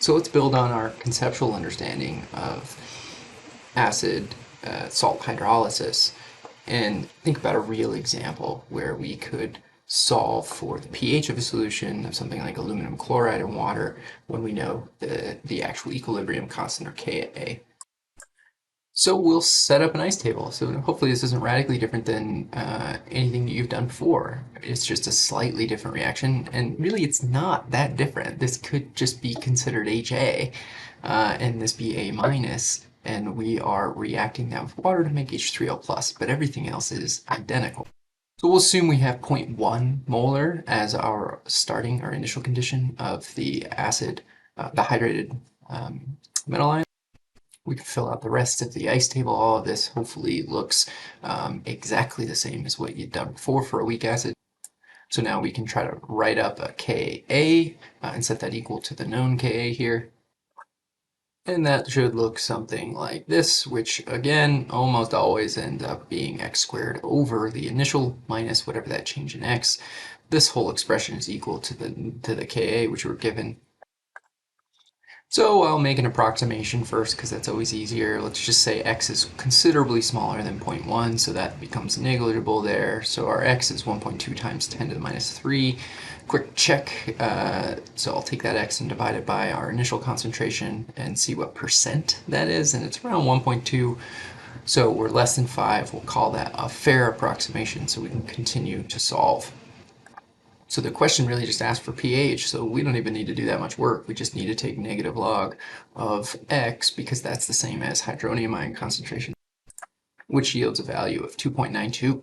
So let's build on our conceptual understanding of acid salt hydrolysis and think about a real example where we could solve for the pH of a solution of something like aluminum chloride in water when we know the actual equilibrium constant, or Ka. So we'll set up an ice table. So hopefully this isn't radically different than anything that you've done before. It's just a slightly different reaction, and really it's not that different. This could just be considered HA, and this be A minus, and we are reacting that with water to make H3O plus, but everything else is identical. So we'll assume we have zero point 0.1 molar as our starting, our initial condition of the acid, the hydrated metal ion. We can fill out the rest of the ice table. All of this hopefully looks exactly the same as what you'd done before for a weak acid. So now we can try to write up a Ka and set that equal to the known Ka here. And that should look something like this, which again almost always ends up being x squared over the initial minus whatever that change in x. This whole expression is equal to the Ka, which we're given. So I'll make an approximation first because that's always easier. Let's just say x is considerably smaller than 0.1, so that becomes negligible there. So our x is 1.2 times 10 to the minus 3. Quick check. So I'll take that x and divide it by our initial concentration and see what percent that is, and it's around 1.2. So we're less than 5. We'll call that a fair approximation so we can continue to solve. So the question really just asked for pH, so we don't even need to do that much work. We just need to take negative log of x because that's the same as hydronium ion concentration, which yields a value of 2.92.